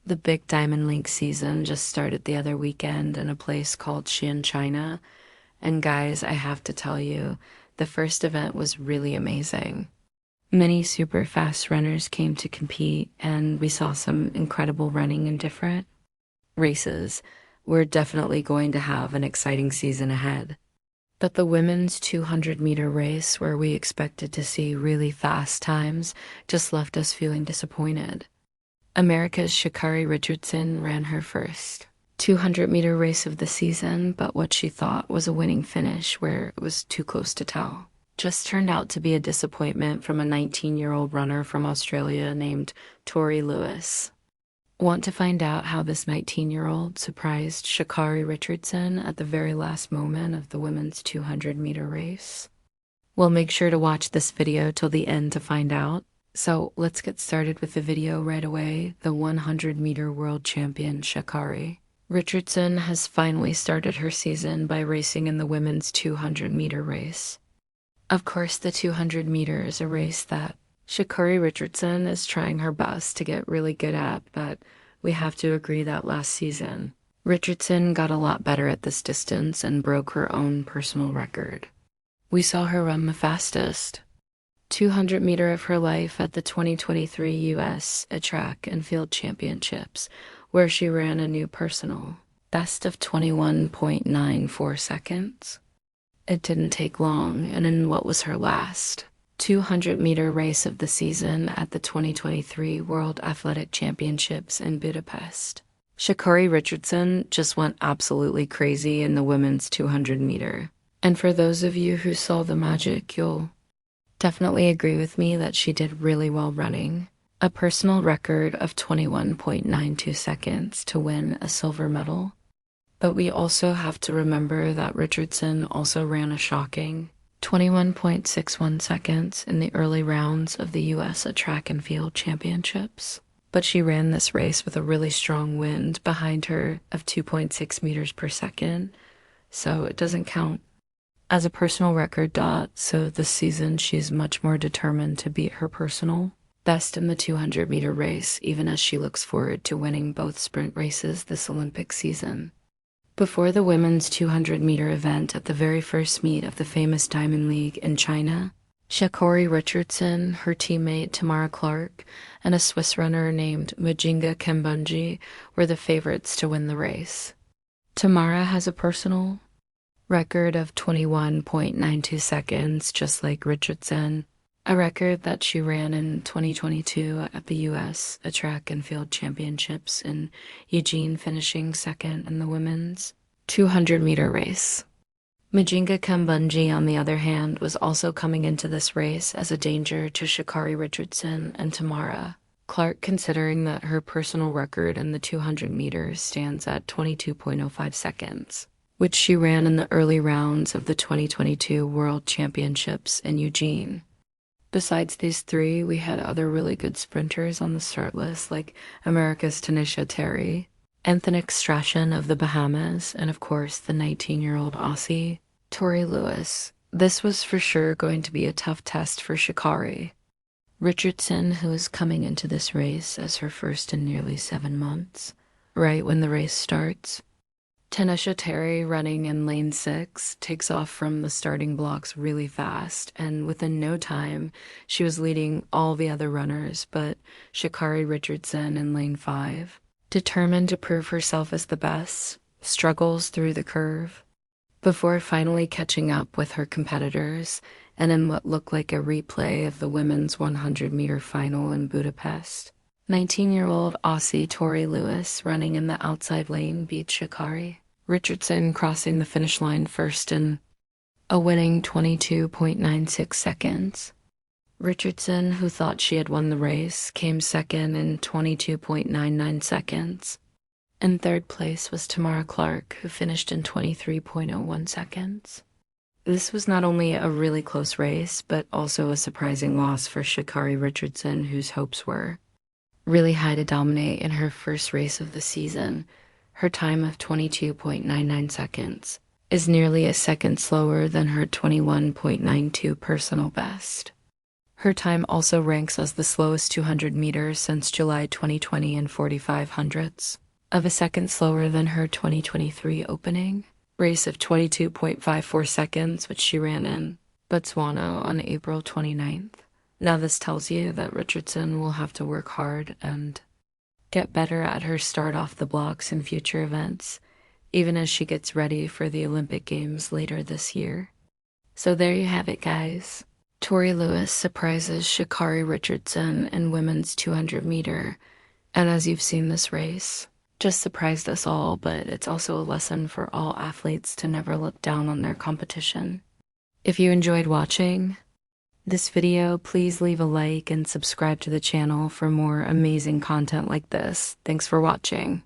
The big Diamond League season just started the other weekend in a place called Xi'an, China. And guys, I have to tell you, the first event was really amazing. Many super fast runners came to compete, and we saw some incredible running in different races. We're definitely going to have an exciting season ahead. But the women's 200-meter race, where we expected to see really fast times, just left us feeling disappointed. America's Sha'Carri Richardson ran her first 200-meter race of the season, but what she thought was a winning finish where it was too close to tell just turned out to be a disappointment from a 19-year-old runner from Australia named Tori Lewis. Want to find out how this 19-year-old surprised Sha'Carri Richardson at the very last moment of the women's 200-meter race? Well, make sure to watch this video till the end to find out. So let's get started with the video right away. The 100-meter world champion Sha'Carri Richardson has finally started her season by racing in the women's 200-meter race. Of course, the 200 meter is a race that Sha'Carri Richardson is trying her best to get really good at, but we have to agree that last season, Richardson got a lot better at this distance and broke her own personal record. We saw her run the fastest 200 meter of her life at the 2023 U.S. Track and Field Championships, where she ran a new personal best of 21.94 seconds. It didn't take long, and in what was her last 200-meter race of the season at the 2023 World Athletic Championships in Budapest, Sha'Carri Richardson just went absolutely crazy in the women's 200-meter. And for those of you who saw the magic, you'll definitely agree with me that she did really well running a personal record of 21.92 seconds to win a silver medal. But we also have to remember that Richardson also ran a shocking 21.61 seconds in the early rounds of the U.S. Track and Field Championships. But she ran this race with a really strong wind behind her of 2.6 meters per second, so it doesn't count as a personal record. So this season she's much more determined to beat her personal best in the 200-meter race, even as she looks forward to winning both sprint races this Olympic season. Before the women's 200-meter event at the very first meet of the famous Diamond League in China, Sha'Carri Richardson, her teammate Tamara Clark, and a Swiss runner named Mujinga Kambundji were the favorites to win the race. Tamara has a personal record of 21.92 seconds, just like Richardson, a record that she ran in 2022 at the U.S. Track and Field Championships in Eugene, finishing second in the women's 200-meter race. Mujinga Kambundji, on the other hand, was also coming into this race as a danger to Sha'Carri Richardson and Tamara Clark, considering that her personal record in the 200 meters stands at 22.05 seconds, which she ran in the early rounds of the 2022 World Championships in Eugene. Besides these three, we had other really good sprinters on the start list, like America's Tanisha Terry, Anthony Strachan of the Bahamas, and of course the 19-year-old Aussie, Tori Lewis. This was for sure going to be a tough test for Sha'Carri Richardson, who is coming into this race as her first in nearly 7 months, right when the race starts. Tanisha Terry, running in lane 6, takes off from the starting blocks really fast, and within no time, she was leading all the other runners but Sha'Carri Richardson in lane 5. Determined to prove herself as the best, struggles through the curve, before finally catching up with her competitors, and in what looked like a replay of the women's 100-meter final in Budapest, 19-year-old Aussie Tori Lewis, running in the outside lane, beat Sha'Carri Richardson, crossing the finish line first in a winning 22.96 seconds. Richardson, who thought she had won the race, came second in 22.99 seconds. In third place was Tamara Clark, who finished in 23.01 seconds. This was not only a really close race, but also a surprising loss for Sha'Carri Richardson, whose hopes were really high to dominate in her first race of the season. Her time of 22.99 seconds is nearly a second slower than her 21.92 personal best. Her time also ranks as the slowest 200 meters since July 2020 in 45 hundredths, of a second slower than her 2023 opening race of 22.54 seconds, which she ran in Botswana on April 29th. Now this tells you that Richardson will have to work hard and get better at her start off the blocks in future events, even as she gets ready for the Olympic Games later this year. So there you have it, guys. Tori Lewis surprises Sha'Carri Richardson in women's 200 meter, and as you've seen, this race just surprised us all, but it's also a lesson for all athletes to never look down on their competition. If you enjoyed watching this video, please leave a like and subscribe to the channel for more amazing content like this. Thanks for watching.